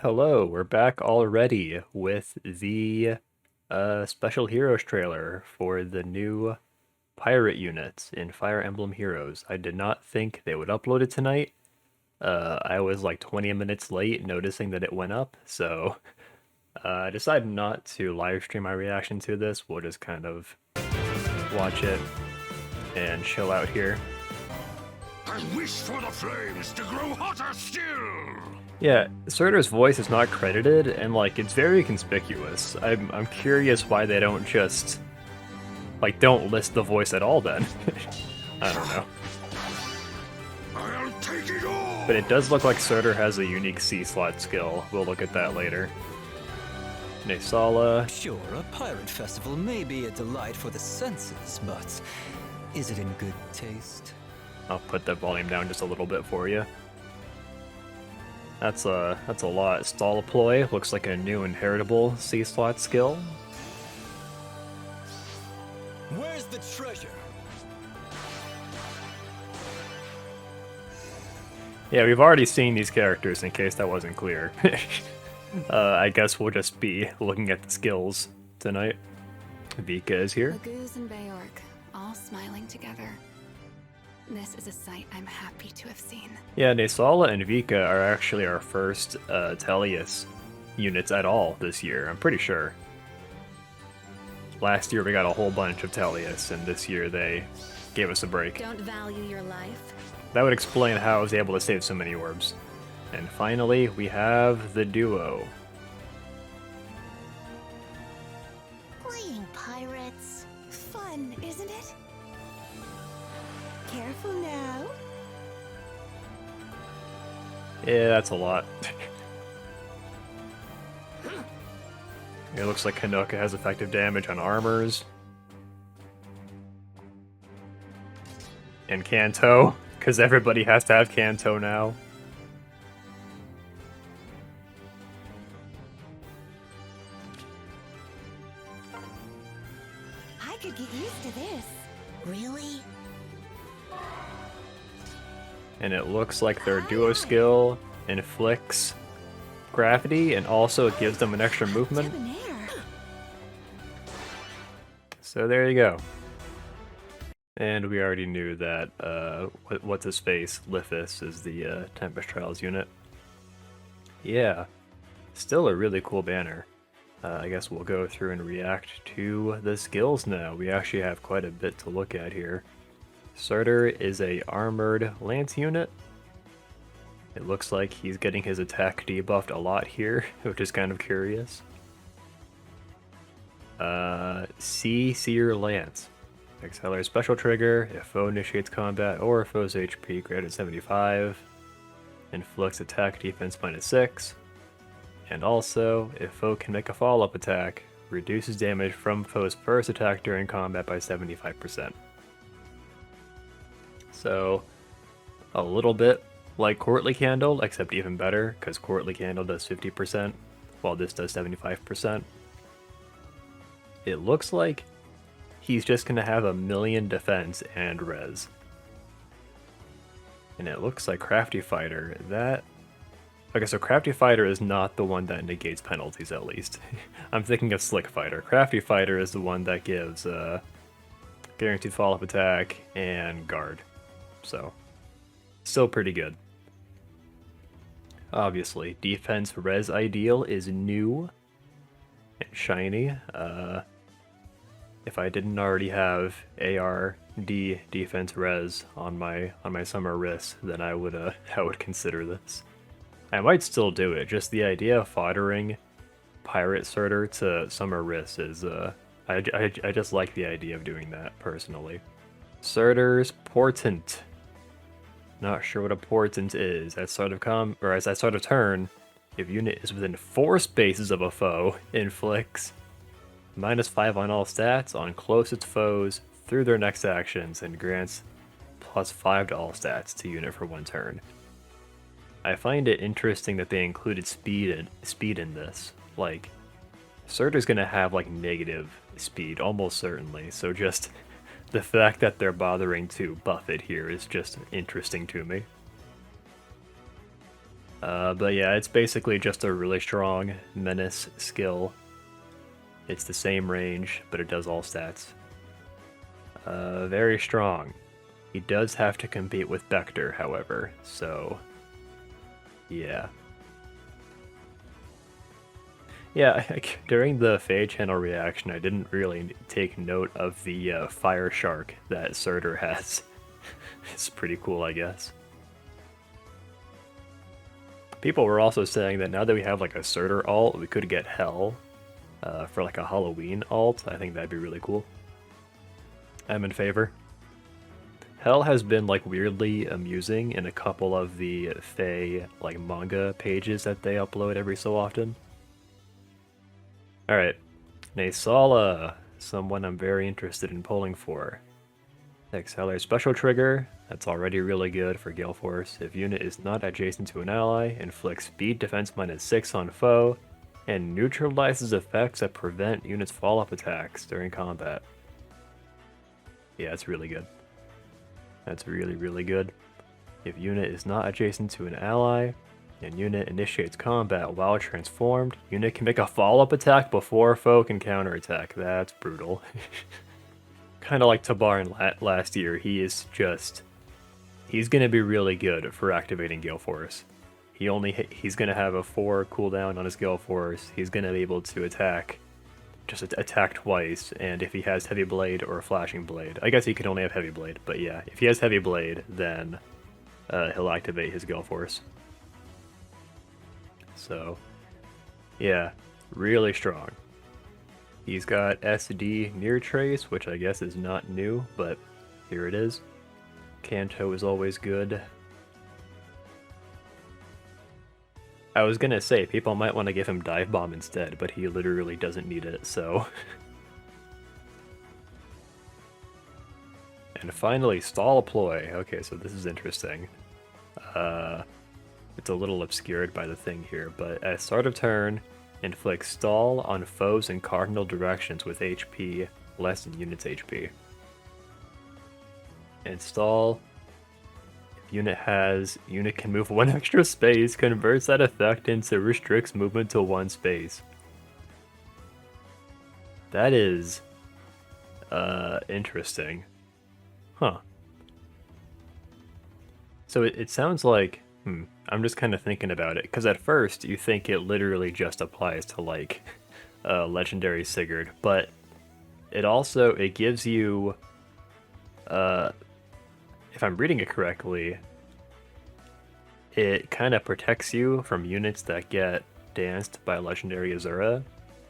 Hello, we're back already with the Special Heroes trailer for the new pirate units in Fire Emblem Heroes. I did not think they would upload it tonight. I was like 20 minutes late noticing that it went up, so I decided not to live stream my reaction to this. We'll just kind of watch it and chill out here. I wish for the flames to grow hotter still! Yeah, Surtur's voice is not credited, and like it's very conspicuous. I'm curious why they don't just don't list the voice at all then. I don't know. I'll take it all! But it does look like Surtur has a unique C-slot skill. We'll look at that later. Nesala. Sure, a pirate festival may be a delight for the senses, but is it in good taste? I'll put the volume down just a little bit for you. That's a lot. Ploy looks like a new inheritable C-slot skill. Where's the treasure? Yeah, we've already seen these characters in case that wasn't clear. I guess we'll just be looking at the skills tonight. Vika is here. Laguz and Bayork, all smiling together. This is a sight I'm happy to have seen. Yeah, Nesala and Vika are actually our first Tellius units at all this year, I'm pretty sure. Last year we got a whole bunch of Tellius, and this year they gave us a break. Don't value your life? That would explain how I was able to save so many orbs. And finally, we have the duo. Playing pirates. Fun, isn't it? Careful now. Yeah, that's a lot. It looks like Hinoka has effective damage on armors. And Kanto, because everybody has to have Kanto now. I could get used to this. Really? And it looks like their duo skill inflicts gravity, and also it gives them an extra movement. Debonair. So there you go. And we already knew that, what's his face, Lithis, is the Tempest Trials unit. Yeah, still a really cool banner. I guess we'll go through and react to the skills now. We actually have quite a bit to look at here. Surtur is a armored lance unit. It looks like he's getting his attack debuffed a lot here, which is kind of curious. Sea Seer Lance. Accelerate special trigger if foe initiates combat or if foe's HP greater than 75. Inflicts attack defense -6. And also, if foe can make a follow-up attack, reduces damage from foe's first attack during combat by 75%. So, a little bit like Courtly Candle, except even better, because Courtly Candle does 50%, while this does 75%. It looks like he's just going to have 1,000,000 defense and res. And it looks like Crafty Fighter, that... Okay, so Crafty Fighter is not the one that negates penalties, at least. I'm thinking of Slick Fighter. Crafty Fighter is the one that gives guaranteed follow-up attack and guard. So, still pretty good. Obviously, defense res ideal is new and shiny. If I didn't already have ARD defense res on my summer wrist, then I would consider this. I might still do it. Just the idea of foddering Pirate Surtur to summer wrist is I just like the idea of doing that personally. Surtur's Portent. Not sure what a portent is. At start of turn, if unit is within 4 spaces of a foe, inflicts -5 on all stats on closest foes through their next actions, and grants +5 to all stats to unit for 1 turn. I find it interesting that they included speed in this. Like, Surtur's gonna have like negative speed almost certainly, so just the fact that they're bothering to buff it here is just interesting to me. But yeah, it's basically just a really strong menace skill. It's the same range, but it does all stats. Very strong. He does have to compete with Vector, however, so yeah. Yeah, during the Fade channel reaction, I didn't really take note of the Fire Shark that Surtur has. It's pretty cool, I guess. People were also saying that now that we have like a Surtur alt, we could get Hell for like a Halloween alt. I think that'd be really cool. I'm in favor. Hell has been like weirdly amusing in a couple of the Fae like manga pages that they upload every so often. Alright, Naysala, someone I'm very interested in pulling for. Accelerate special trigger, that's already really good for Gale Force. If unit is not adjacent to an ally, inflicts speed defense -6 on foe, and neutralizes effects that prevent units' follow-up attacks during combat. Yeah, that's really good. That's really, really good. If unit is not adjacent to an ally, and unit initiates combat while transformed, unit can make a follow-up attack before foe can counterattack. That's brutal. Kind of like Tabar in last year, he's going to be really good for activating Gale Force. He's going to have a 4 cooldown on his Gale Force. He's going to be able to just attack twice, and if he has Heavy Blade or Flashing Blade, I guess he could only have Heavy Blade, but yeah, if he has Heavy Blade, then he'll activate his Gale Force. So, yeah, really strong. He's got SD Near Trace, which I guess is not new, but here it is. Kanto is always good. I was gonna say, people might want to give him Dive Bomb instead, but he literally doesn't need it, so... And finally, Stall Ploy. Okay, so this is interesting. It's a little obscured by the thing here, but at start of turn, inflict stall on foes in cardinal directions with HP less than unit's HP. And stall, if unit can move 1 extra space, converts that effect into restricts movement to 1 space. That is interesting. Huh. So it sounds like, I'm just kind of thinking about it, because at first you think it literally just applies to like Legendary Sigurd, but it gives you, if I'm reading it correctly, it kind of protects you from units that get danced by Legendary Azura,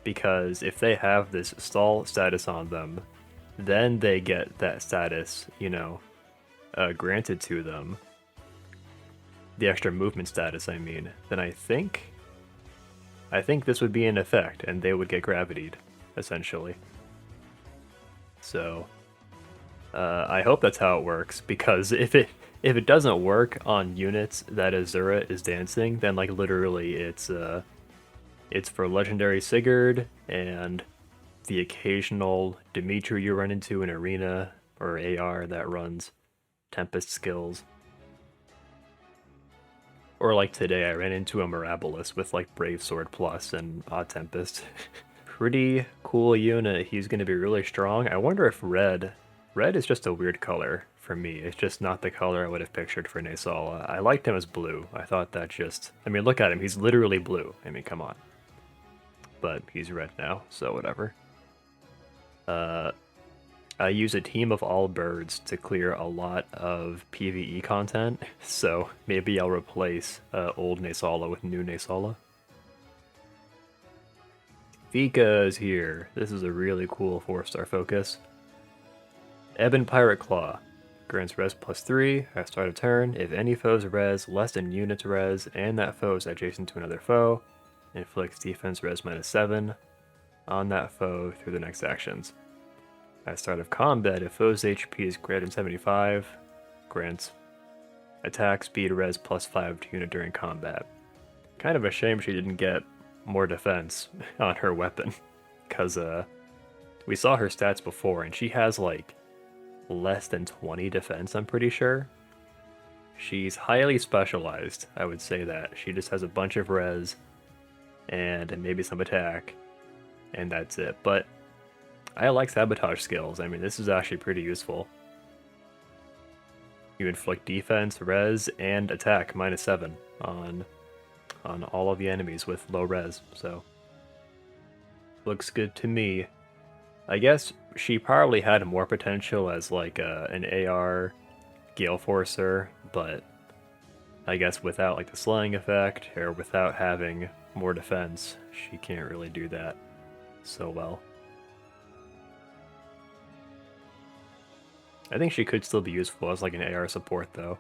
because if they have this stall status on them, then they get that status, granted to them. The extra movement status, I mean, then I think this would be in effect, and they would get gravitied, essentially. So, I hope that's how it works, because if it doesn't work on units that Azura is dancing, then like literally it's for Legendary Sigurd and the occasional Dimitri you run into in Arena or AR that runs Tempest skills. Or like today, I ran into a Mirabilis with like Brave Sword Plus and Odd Tempest. Pretty cool unit. He's going to be really strong. I wonder if red is just a weird color for me. It's just not the color I would have pictured for Naysala. I liked him as blue. I thought that look at him. He's literally blue. I mean, come on. But he's red now, so whatever. I use a team of all birds to clear a lot of PvE content, so maybe I'll replace old Naysala with new Naysala. Vika is here. This is a really cool 4-star focus. Ebon Pirate Claw. Grants res +3 at start of turn if any foe's res less than unit's res and that foe is adjacent to another foe. Inflicts defense res -7 on that foe through the next actions. At start of combat, if foe's HP is greater than 75, grants attack speed res +5 to unit during combat. Kind of a shame she didn't get more defense on her weapon, because we saw her stats before and she has like less than 20 defense, I'm pretty sure. She's highly specialized, I would say that. She just has a bunch of res and maybe some attack, and that's it. But I like sabotage skills. I mean, this is actually pretty useful. You inflict defense, res, and attack -7 on all of the enemies with low res, so looks good to me. I guess she probably had more potential as like an AR Gale Forcer, but I guess without like the slaying effect or without having more defense, she can't really do that so well. I think she could still be useful as like an AR support though,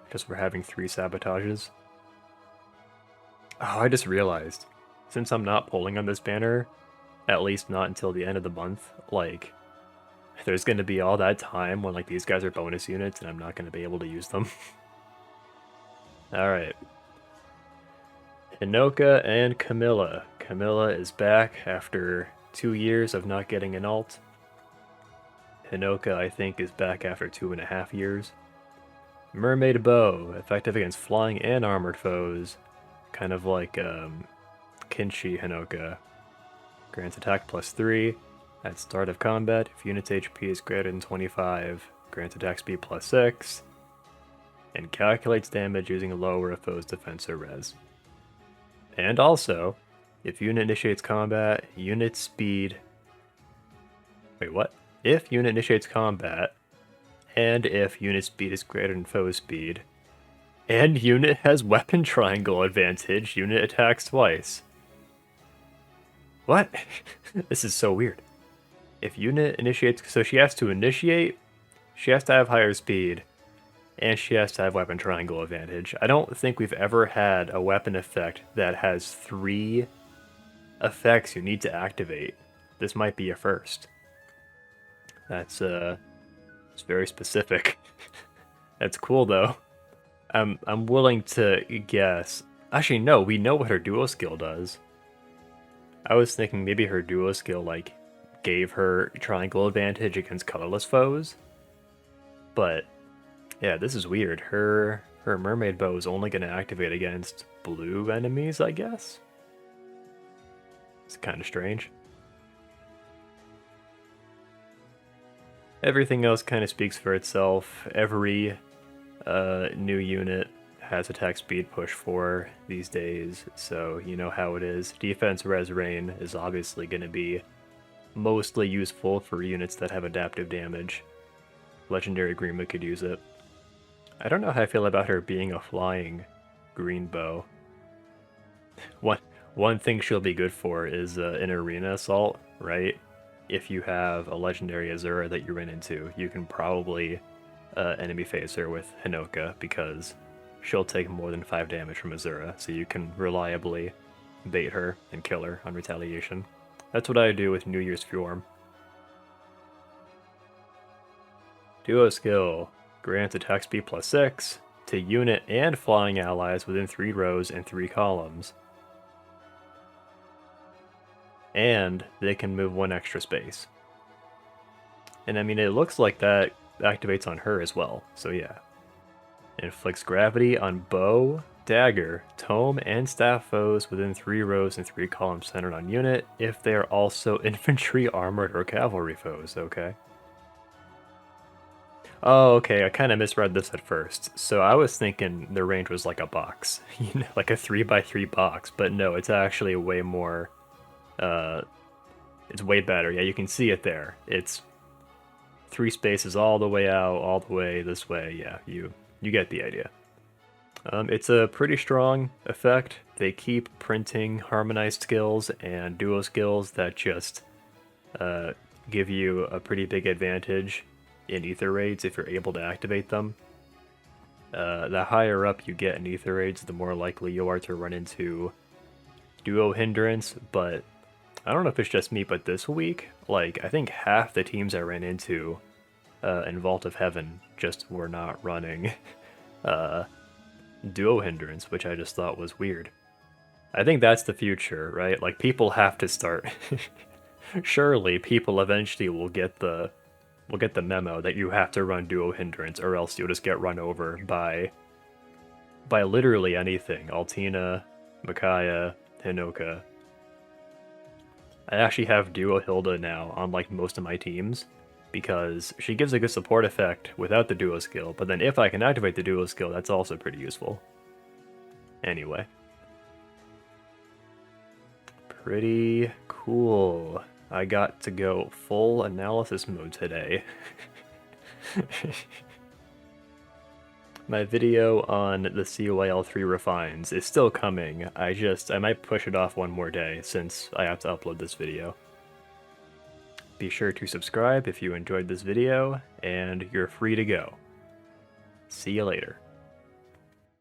because we're having 3 sabotages. Oh, I just realized, since I'm not pulling on this banner, at least not until the end of the month, like, there's going to be all that time when like these guys are bonus units and I'm not going to be able to use them. Alright. Hinoka and Camilla. Camilla is back after 2 years of not getting an ult. Hinoka, I think, is back after 2.5 years. Mermaid Bow, effective against flying and armored foes. Kind of like Kinshi Hinoka. Grants attack +3 at start of combat. If unit's HP is greater than 25, grants attack speed +6. And calculates damage using a lower a foe's defense or res. And also, if unit initiates combat, unit speed... Wait, what? If unit initiates combat, and if unit speed is greater than foe speed, and unit has weapon triangle advantage, unit attacks twice. What? This is so weird. If unit initiates, so she has to initiate, she has to have higher speed, and she has to have weapon triangle advantage. I don't think we've ever had a weapon effect that has 3 effects you need to activate. This might be a first. That's it's very specific. That's cool though. I'm willing to guess. Actually, no, we know what her duo skill does. I was thinking maybe her duo skill like gave her triangle advantage against colorless foes. But yeah, this is weird. Her mermaid bow is only going to activate against blue enemies, I guess. It's kind of strange. Everything else kind of speaks for itself. Every new unit has attack speed push 4 these days, so you know how it is. Defense res rain is obviously going to be mostly useful for units that have adaptive damage. Legendary Greenwood could use it. I don't know how I feel about her being a flying green bow. One thing she'll be good for is an arena assault, right? If you have a legendary Azura that you run into, you can probably enemy phase her with Hinoka because she'll take more than 5 damage from Azura, so you can reliably bait her and kill her on retaliation. That's what I do with New Year's Fjorm. Duo skill grants attack speed +6 to unit and flying allies within 3 rows and 3 columns. And they can move 1 extra space. And I mean, it looks like that activates on her as well, so yeah. Inflicts gravity on bow, dagger, tome, and staff foes within 3 rows and 3 columns centered on unit if they are also infantry, armored, or cavalry foes, okay? Oh, okay, I kind of misread this at first. So I was thinking the range was like a box, you know, like a 3x3 box, but no, it's actually way more... it's way better. Yeah, you can see it there. It's 3 spaces all the way out, all the way this way. Yeah, you get the idea. It's a pretty strong effect. They keep printing harmonized skills and duo skills that just give you a pretty big advantage in ether raids if you're able to activate them. The higher up you get in ether raids, the more likely you are to run into duo hindrance, but I don't know if it's just me, but this week, like, I think half the teams I ran into in Vault of Heaven just were not running duo hindrance, which I just thought was weird. I think that's the future, right? Like, people have to start... Surely people eventually will get the will get the memo that you have to run duo hindrance, or else you'll just get run over by literally anything. Altina, Micaiah, Hinoka. I actually have duo Hilda now on like most of my teams, because she gives a good support effect without the duo skill, but then if I can activate the duo skill, that's also pretty useful. Anyway. Pretty cool. I got to go full analysis mode today. My video on the COIL3 refines is still coming. I might push it off one more day since I have to upload this video. Be sure to subscribe if you enjoyed this video, and you're free to go. See you later.